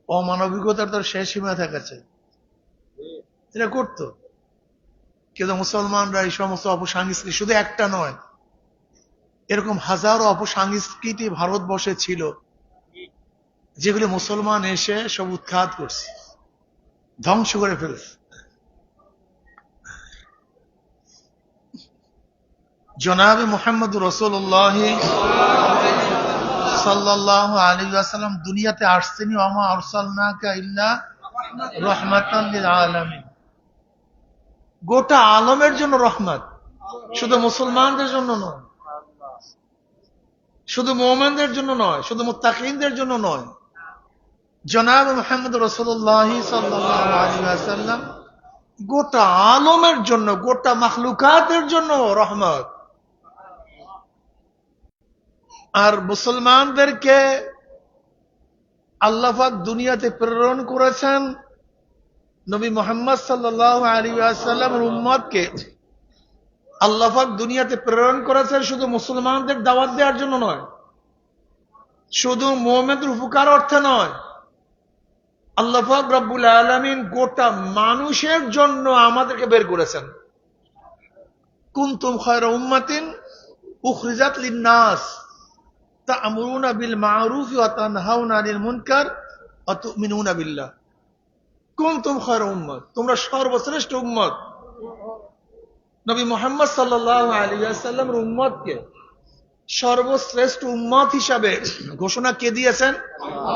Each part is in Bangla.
অমানবিকতার তো শেষ সীমা থাকা চাই। এটা করতো, কিন্তু মুসলমানরা এই সমস্ত অপসংস্কৃতি, শুধু একটা নয়, এরকম হাজারো অপসংস্কৃতি ভারতবর্ষে ছিল, যেগুলি মুসলমান এসে সব উৎখাত করছে, ধ্বংস করে ফেলছে। জনাবে মুহাম্মদ রাসূলুল্লাহ সাল্লাল্লাহু আলাইহি ওয়াসাল্লাম দুনিয়াতে আসছেনই ওমা আরসালনাকা ইল্লা রাহমাতাল লিল আলামিন, গোটা আলমের জন্য রহমত, শুধু মুসলমানদের জন্য নয়, শুধু মুমিনদের জন্য নয়, শুধু মুত্তাকিনদের জন্য নয়। জনাব মুহাম্মদ রাসূলুল্লাহ সাল্লাল্লাহু আলাইহি ওয়াসাল্লাম গোটা আলমের জন্য, গোটা মাখলুকাতের জন্য রহমত। আর মুসলমানদেরকে আল্লাহ পাক দুনিয়াতে প্রেরণ করেছেন নবী মুহাম্মদ সাল্লাল্লাহু আলাইহি ওয়াসাল্লামের উম্মতকে আল্লাহ পাক দুনিয়াতে প্রেরণ করেছেন শুধু মুসলমানদের দাওয়াত দেওয়ার জন্য নয়, শুধু মুমিনদের উপকার অর্থে নয়। আল্লাহ পাক রব্বুল আলামিন গোটা মানুষের জন্য আমাদেরকে বের করেছেন। কুনতুম খায়রা উম্মাতিন উখরিজাত লিন-নাস তা'মুরুনা বিল মা'রুফি ওয়া তানহাউনা আনিল মুনকার ওয়া তু'মিনুনা বিল্লাহ। কুনতুম খায়রা উম্মাত, তোমরা সর্বশ্রেষ্ঠ উম্মত। নবী মুহাম্মদ সাল্লাল্লাহু আলাইহি ওয়াসাল্লামের উম্মতকে সর্বশ্রেষ্ঠ উম্মত হিসাবে ঘোষণা কে দিয়েছেন?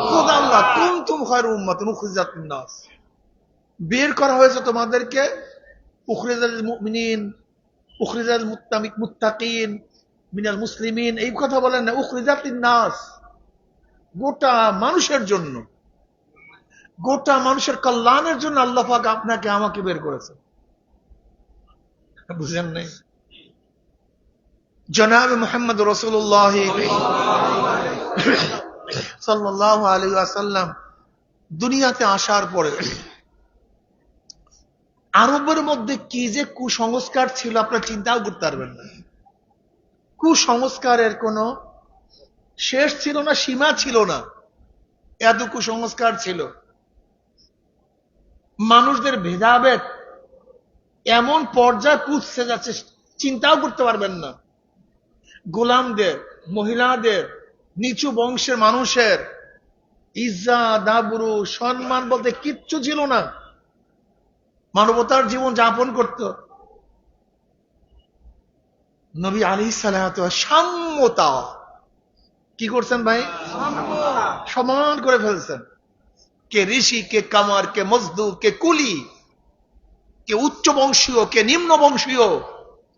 খোদা আল্লাহ। কুনতুম খায়রা উম্মাতিন উখরিজাত লিন-নাস, বের করা হয়েছে তোমাদেরকে, উখরিজাল মুমিনিন, উখরিজাল মুত্তাকিন মিনাল মুসলিমিন, এই কথা বলেন না, উখরিজাত লিন-নাস, গোটা মানুষের জন্য, গোটা মানুষের কল্যাণের জন্য আল্লাহ পাক আপনাকে আমাকে বের করেছেন। বুঝেন নাই? জনাব মুহাম্মদ রাসূলুল্লাহ সাল্লাল্লাহু আলাইহি ওয়াসাল্লাম দুনিয়াতে আসার পরে আরবের মধ্যে কি যে কুসংস্কার ছিল আপনারা চিন্তাও করতে পারবেন না। কুসংস্কারের কোনো শেষ ছিল না, সীমা ছিল না, এত কুসংস্কার ছিল। মানুষদের ভেদাভেদ এমন পর্যায়ে পৌঁছে যাচ্ছে চিন্তাও করতে পারবেন না। গোলামদের, মহিলাদের, নিচু বংশের মানুষের ইজ্জত, আবরু, সম্মান বলতে কিচ্ছু ছিল না। মানবতার জীবন যাপন করত। নবী আলাইহিস সালাতু সাম্যতা কি করছেন ভাই? সমান করে ফেলছেন। কে ঋষি, কে কামার, কে মজদুর, কে কুলি, কে উচ্চ বংশীয়, কে নিম্ন বংশীয়,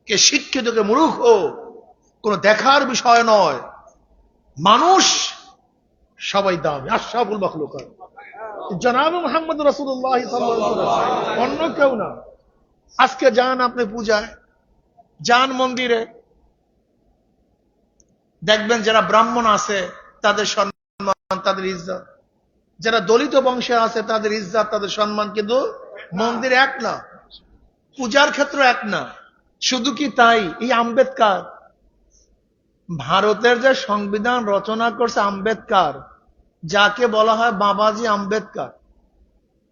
কে শিক্ষিত, কে মূর্খ, কোন দেখার বিষয় নয়। মানুষ সবাই দামি, আশরাফুল মাখলুকাত জনাব মুহাম্মদ রাসূলুল্লাহ সাল্লাল্লাহু আলাইহি ওয়াসাল্লাম, অন্য কেউ না। আজকে যান আপনি পূজায়, যান মন্দিরে, দেখবেন যারা ব্রাহ্মণ আছে তাদের সম্মান, তাদের ইজ্জত, যারা দলিত বংশে আছে তাদের ইজ্জত, তাদের সম্মান, কিন্তু মন্দির এক না, পূজার ক্ষেত্র এক না। শুধু কি তাই, এই আম্বেদকর, ভারতের যে সংবিধান রচনা করছে আম্বেদকর, যাকে বলা হয় বাবাজি আম্বেদকর,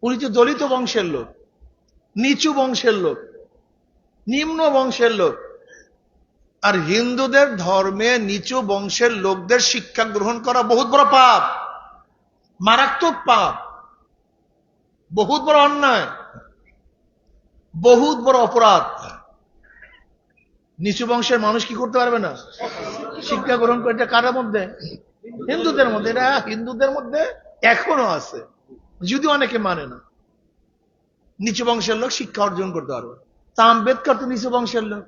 উনি তো দলিত বংশের লোক, নিচু বংশের লোক, নিম্ন বংশের লোক। আর হিন্দুদের ধর্মে নিচু বংশের লোকদের শিক্ষা গ্রহণ করা বহুত বড় পাপ, মারাত্মক পাপ, বহুত বড় অন্যায়, বহুত বড় অপরাধ। নিচু বংশের মানুষ কি করতে পারবে না? শিক্ষা গ্রহণ করে। এটা কার মধ্যে? হিন্দুদের মধ্যে। এটা হিন্দুদের মধ্যে এখনো আছে, যদি অনেকে মানে না। নিচু বংশের লোক শিক্ষা অর্জন করতে পারবে। তা আম্বেদকর তো নিচু বংশের লোক,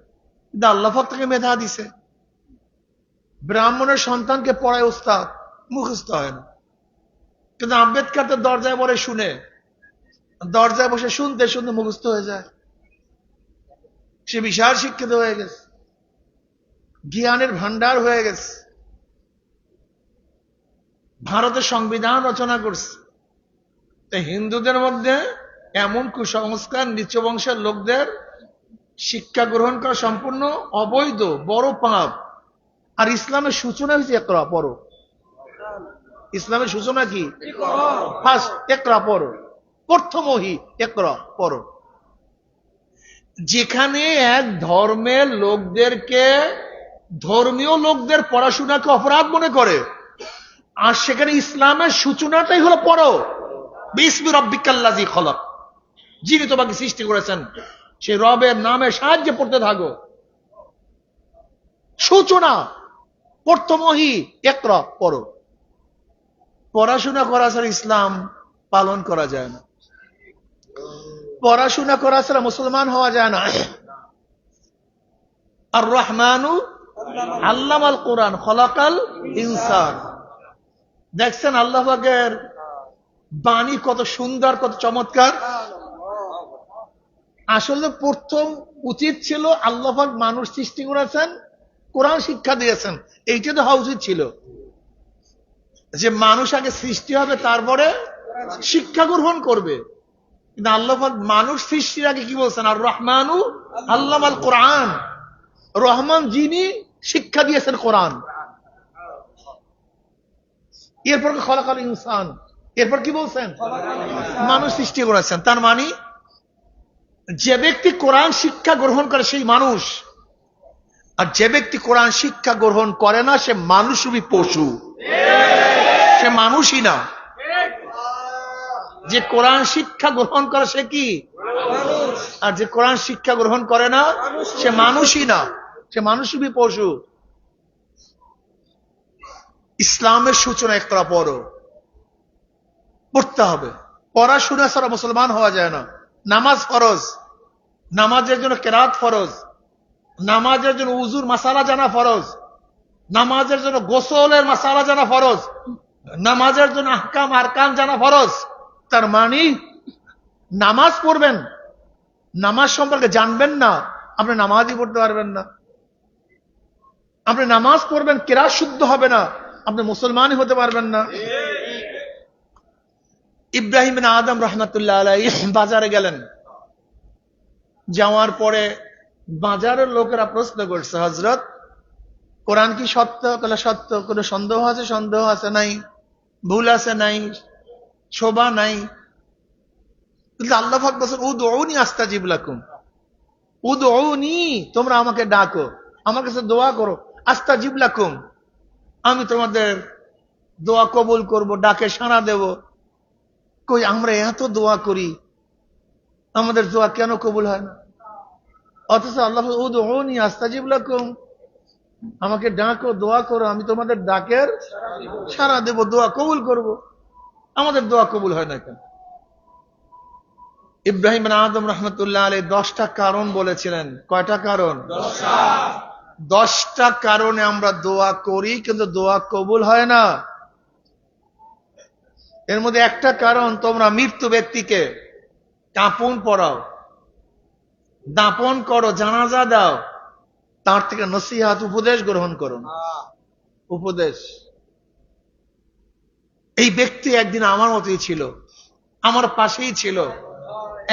কিন্তু আল্লাহ পাক তাকে মেধা দিছে। ব্রাহ্মণের সন্তানকে পড়ায় ওস্তাদ, মুখস্থ হয় না, কিন্তু আম্বেদকর তো দরজায় বলে শুনে, দরজায় বসে শুনতে শুনতে মুখস্থ হয়ে যায়। সে বিশাল শিক্ষিত হয়ে গেছে, জ্ঞানের ভান্ডার হয়ে গেছে। ভারতের সংবিধান রচনা করছে। হিন্দুদের মধ্যে এমন কুসংস্কার, নিচু বংশের লোকদের শিক্ষা গ্রহণ করা সম্পূর্ণ অবৈধ, বড় পাপ। আর ইসলামের সূচনা হয়েছে ইকরা, পড়ো। ইসলামের সূচনা কি? ফার্স্ট ইকরা পড়ো, প্রথম ওহী ইকরা পড়ো। যেখানে এক ধর্মের লোকদেরকে, ধর্মীয় লোকদের পড়াশোনাকে অপরাধ মনে করে, আর সেখানে ইসলামের সূচনাটাই হলো পড়ো, বিসমি রাব্বিকাল্লাযী খলাক, যিনি তোমাকে সৃষ্টি করেছেন সেই রবের নামে সাহায্যে পড়তে থাকো। সূচনা প্রথম ওহী ইকরা পড়ো। পড়াশোনা করা ছাড়া ইসলাম পালন করা যায় না, পড়াশোনা করা ছাড়া মুসলমান হওয়া যায় না। আর রহমানু আল্লামাল কোরআন খলাকাল ইনসান। দেখছেন আল্লাহ পাকের বাণী কত সুন্দর, কত চমৎকার। আসলে প্রথম উচিত ছিল আল্লাহ পাক মানুষ সৃষ্টি করেছেন, কোরআন শিক্ষা দিয়েছেন, এইটা তো হওয়া উচিত ছিল যে মানুষ আগে সৃষ্টি হবে তারপরে শিক্ষা গ্রহণ করবে। কিন্তু আল্লাহ পাক মানুষ সৃষ্টির আগে কি বলছেন? আর রহমানু আল্লামাল কোরআন, রহমান যিনি শিক্ষা দিয়েছেন কোরআন। এরপর খলাকাল ইনসান, এরপর কি বলছেন? মানুষ সৃষ্টি করেছেন। তার মানে যে ব্যক্তি কোরআন শিক্ষা গ্রহণ করে সেই মানুষ, আর যে ব্যক্তি কোরআন শিক্ষা গ্রহণ করে না সে মানুষরূপী পশু, সে মানুষই না। যে কোরআন শিক্ষা গ্রহণ করে সে কি? আর যে কোরআন শিক্ষা গ্রহণ করে না সে মানুষই না, সে মানুষরূপী পশু। ইসলামের সূচনা ইকরা পড়ো, পড়তে হবে। পড়াশোনা ছাড়া মুসলমান হওয়া যায় না। নামাজ ফরজ, নামাজের জন্য কেরাত ফরজ, নামাজের জন্য উজুর মাসালা জানা ফরজ, নামাজের জন্য গোসলের মাসালা জানা ফরজ, নামাজের জন্য আহকাম আরকান জানা ফরজ। তার মানে নামাজ পড়বেন, নামাজ সম্পর্কে জানবেন না, আপনি নামাজই পড়তে পারবেন না। আপনি নামাজ পড়বেন, কেরাত শুদ্ধ হবে না, আপনি মুসলমানই হতে পারবেন না। ইব্রাহিম বিন আদম রহমাতুল্লাহ আলাইহি বাজারে গেলেন, যাওয়ার পরে বাজারের লোকেরা প্রশ্ন করছে, হযরত কোরআন কি সত্য? বলে সত্য। কোনো সন্দেহ আছে? সন্দেহ আছে, নাই। ভুল আছে? নাই। শোভা নাই। কিন্তু আল্লাহ পাক বলেন উদউনি আস্তাজিব লাকুম, উদউনি, তোমরা আমাকে ডাকো, আমার কাছে দোয়া করো, আস্তাজিব লাকুম, আমি তোমাদের দোয়া কবুল করব, ডাকে সাড়া দেব। কই আমরা এত দোয়া করি, আমাদের দোয়া কেন কবুল হয় না? অথচ আল্লাহ উদউনি আস্তাজিব লাকুম, আমাকে ডাকো, দোয়া করো, আমি তোমাদের ডাকের সাড়া দেব, দোয়া কবুল করব। আমাদের দোয়া কবুল হয় না কেন? ইব্রাহিম বিন আদম রহমতুল্লাহ আলাইহি 10টা কারণ বলেছিলেন। কয়টা কারণ? 10টা কারণে আমরা দোয়া করি কিন্তু দোয়া কবুল হয় না। এর মধ্যে একটা কারণ, তোমরা মৃত্যু ব্যক্তিকে কাফন পরাও, দাপন করো, জানাজা দাও, তার থেকে নসিহত উপদেশ গ্রহণ করো। উপদেশ। এই ব্যক্তি একদিন আমার মতোই ছিল, আমার পাশেই ছিল,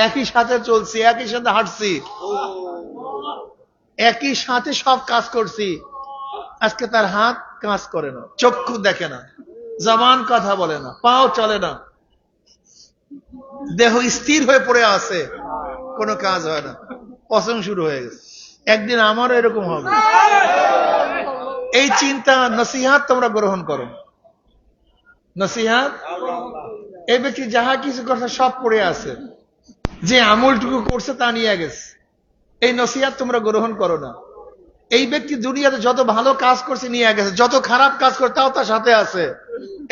একই সাথে চলছি, একই সাথে হাঁটছি, একই সাথে সব কাজ করছি। আজকে তার হাত কাজ করে না, চক্ষু দেখে না, জবান কথা বলে না, পাও চলে না, দেহ স্থির হয়ে পড়ে আছে, কোনো কাজ হয় না, পছন্দ শুরু হয়ে গেছে। একদিন আমারও এরকম হবে। এই চিন্তা, নসিহাত তোমরা গ্রহণ করো, নসিহাত। এই ব্যক্তি যাহা কিছু করছে সব পড়ে আছে, যে আমলটুকু করছে তা নিয়ে গেছে, এই নসিহাত তোমরা গ্রহণ করো না। এই ব্যক্তি দুনিয়াতে যত ভালো কাজ করছে নিয়ে গেছে, যত খারাপ কাজ করে তাও তার সাথে আছে,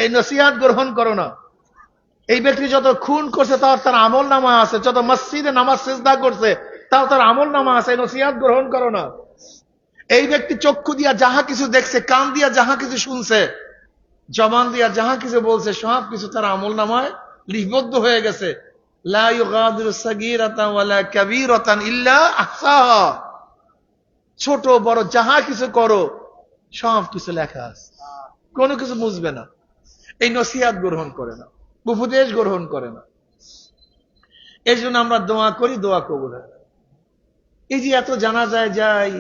এই নসিহাত গ্রহণ করো না। এই ব্যক্তি যত খুন করছে তাও তার আমল নামা আছে, যত মসজিদে নামাজ সিজদা করছে তাও তার আমল নামা আছে, এই নসিহাত গ্রহণ করো না। এই ব্যক্তি চক্ষু দিয়া যাহা কিছু দেখছে, কান দিয়া যাহা কিছু শুনছে, জবান দিয়া যাহা কিছু বলছে, সব কিছু তার আমল নামায় লিপিবদ্ধ হয়ে গেছে। লা ইউগাদিরু সাগীরাতান ওয়ালা কাবীরাতান ইল্লা আহসাহা, ছোট বড় যাহা কিছু করো সব কিছু লেখা আছে, কোনো কিছু বুঝবে না। এই নসিহত গ্রহণ করে না, উপদেশ গ্রহণ করে না। এই জন্য আমরা দোয়া করি, দোয়া কবুল হয় না। এই যে এত জানাজায় যাই,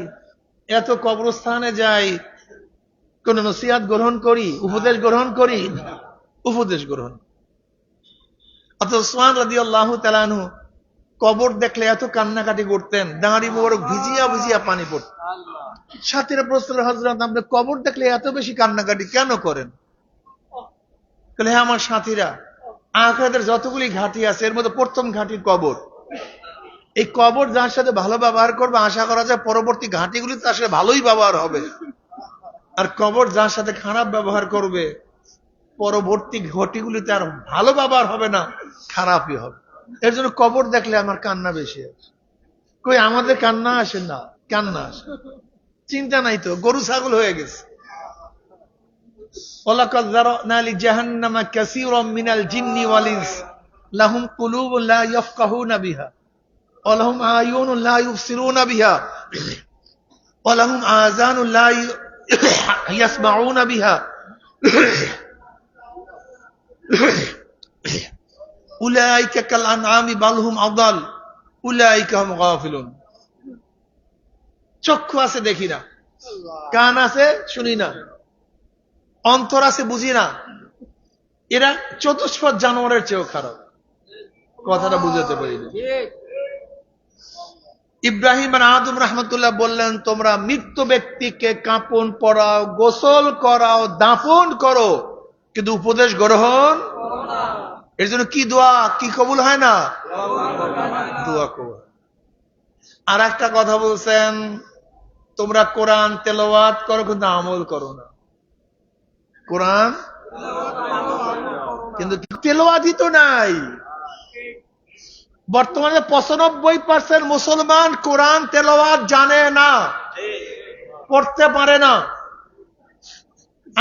এত কবরস্থানে যাই, কোন নসিহত গ্রহণ করি, উপদেশ গ্রহণ করি? উপদেশ গ্রহণ। অর্থাৎ উসমান রাদিয়াল্লাহু তাআলা আনহু কবর দেখলে এত কান্নাকাটি করতেন, দাঁড়ি মোবারক ভিজিয়া ভিজিয়া পানি পড়ত। সাথীরা প্রশ্ন, হযরত আপনি কবর দেখলে এত বেশি কান্নাকাটি কেন করেন? হ্যাঁ আমার সাথীরা, আখিরাতের যতগুলি ঘাঁটি আছে এর মধ্যে প্রথম ঘাঁটি কবর। এই কবর যার সাথে ভালো ব্যবহার করবে আশা করা যায় পরবর্তী ঘাঁটিগুলি তার সাথে ভালোই ব্যবহার হবে, আর কবর যার সাথে খারাপ ব্যবহার করবে পরবর্তী ঘটিগুলি তার ভালো ব্যবহার হবে না, খারাপই হবে। এর জন্য কবর দেখলে আমার কান্না বেশি আসে। কই আমাদের কান্না আসে না? কান্না আসে, চিন্তা নাই তো, গরু ছাগল হয়ে গেছে। ওয়ালাকাদ যারানা লিজাহান্নামা কাসীরাম মিনাল জিন্নি ওয়াল ইনস লাহুম কুলুবুন লা ইয়াফকাহুনা বিহা ওয়া লাহুম আয়ুনুন লা ইউবসিরুনা বিহা ওয়া লাহুম আযানুন লা ইয়াসমাউনা বিহা উলাইকা কাল আনআমি বাল হুম আদাল উলাইকা হুম গাফিলুন। চক্ষু আছে দেখি না, কান আছে শুনি না, অন্তর আছে বুঝি না, এরা চতুষ্পদ জানোয়ারের চেয়েও খারাপ। কথাটা বুঝাতে পারি না। ইব্রাহিম আদম রাহমাতুল্লাহ বললেন, তোমরা মৃত ব্যক্তিকে কাপন পরাও, গোসল করাও, দাফন করো, কিন্তু উপদেশ গ্রহণ এর জন্য কি দোয়া, কি কবুল হয় না? দোয়া কবুল। আর একটা কথা বলছেন, তোমরা কোরআন তেলাওয়াত করো কিন্তু আমল করো না। কোরআন কিন্তু তেলাওয়াতই তো নাই। বর্তমানে 95% মুসলমান কোরআন তেলাওয়াত জানে না, পড়তে পারে না।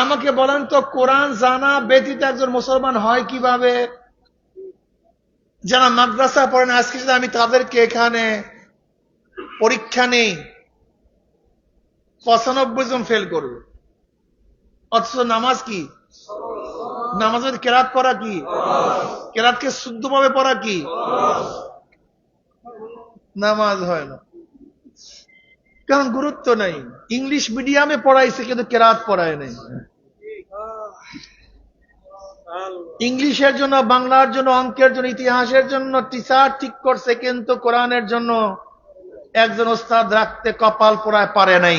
আমাকে বলেন তো, কোরআন জানা ব্যতীত একজন মুসলমান হয় কিভাবে? যারা মাদ্রাসা পড়েন, আজকে যদি আমি তাদেরকে এখানে পরীক্ষা নেই, 95 জন ফেল করবে। অথচ নামাজ কি? নামাজের কেরাত পড়া কি? কেরাতকে শুদ্ধভাবে পড়া কি? নামাজ হয় না, কারণ গুরুত্ব নাই। ইংলিশ মিডিয়ামে পড়াইছে কিন্তু কেরাত পড়ায় নাই। ইংলিশের জন্য, বাংলার জন্য, অঙ্কের জন্য, ইতিহাসের জন্য টিচার ঠিক করছে, কিন্তু কোরআনের জন্য একজন ওস্তাদ রাখতে কপাল পোড়ায় পারে নাই।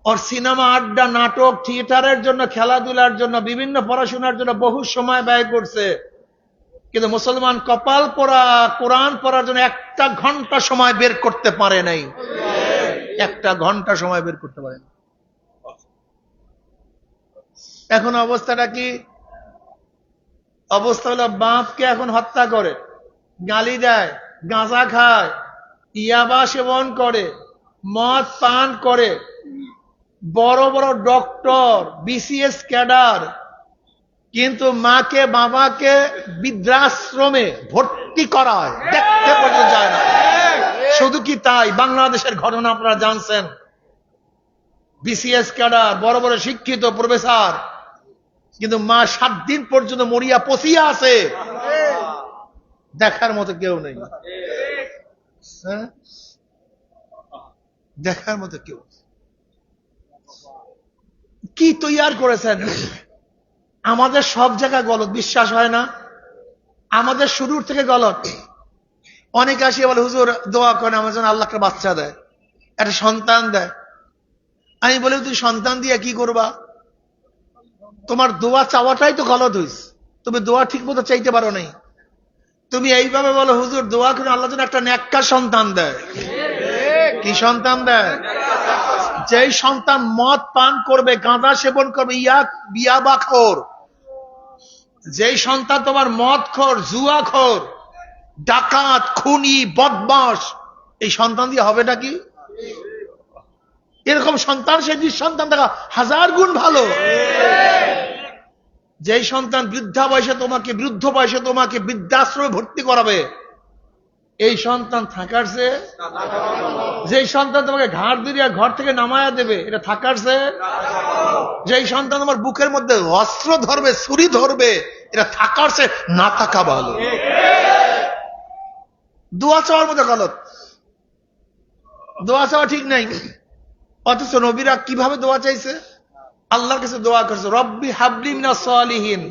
আর সিনেমা, আড্ডা, নাটক, থিয়েটারের জন্য, খেলাধুলার জন্য, বিভিন্ন পড়াশোনার জন্য বহু সময় ব্যয় করছে, কিন্তু মুসলমান কপাল পোড়া কোরআন পড়ার জন্য 1 ঘন্টা সময় বের করতে পারে নাই। 1 ঘন্টা সময় বের করতে পারে না। এখন অবস্থাটা কি? অবস্থা হলো, বাপকে এখন হত্যা করে, গালি দেয়, গাঁজা খায়, ইয়াবা সেবন করে, মদ পান করে, বড় বড় ডক্টর, বিসিএস ক্যাডার, কিন্তু মাকে বাবাকে বৃদ্ধাশ্রমে ভর্তি করায়, দেখতে পর্যন্ত যায় না। শুধু কি তাই, বাংলাদেশের ঘটনা আপনারা জানছেন, বিসিএস ক্যাডার, বড় বড় শিক্ষিত প্রফেসর, কিন্তু মা 7 দিন পর্যন্ত মরিয়া পচিয়া আছে, দেখার মতো কেউ নেই। হ্যাঁ, দেখার মতো কেউ। কি তৈয়ার করেছেন? আমাদের সব জায়গায় গলত, বিশ্বাস হয় না? আমাদের শুরুর থেকে গলত। অনেকে আসি বলে, হুজুর দোয়া করেন আমার জন্য আল্লাহকে বাচ্চা দেয়, একটা সন্তান দেয়। আমি বলি, তুই সন্তান দিয়ে কি করবা? তোমার দোয়া চাওয়াটাই তো গলত হইছে, তুমি দোয়া ঠিক মতো চাইতে পারো নাই। তুমি এইভাবে বলো, হুজুর দোয়া করে আল্লাহ যেন একটা নেককার সন্তান দেয়। কি সন্তান দেয়? যেই সন্তান মদ পান করবে, গাঁজা সেবন করবে, ইয়াবাখোর, যেই সন্তান তোমার মদখোর, জুয়াখোর, ডাকাত, খুনি, বদমাশ, এই সন্তান দিয়ে হবেটা কি? এরকম সন্তান সেই সন্তান দেখা 1000 গুণ ভালো। যেই সন্তান বৃদ্ধ বয়সে তোমাকে বৃদ্ধাশ্রমে ভর্তি করাবে, এই সন্তান থাকার চেয়ে, যেই সন্তান তোমাকে ঘাড় দিয়ে ঘর থেকে নামায়া দেবে, এটা থাকার চেয়ে, যেই সন্তান তোমার বুকের মধ্যে অস্ত্র ধরবে, ছুরি ধরবে, এটা থাকার চেয়ে না থাকা ভালো। দোয়া চাওয়ার মধ্যে গলত, দোয়া চাওয়া ঠিক নাই। অথচ নবীরা কিভাবে দোয়া চাইছে? আল্লাহর কাছে দোয়া করছে, রব্বি হাবলি মিনাস সালিহিন,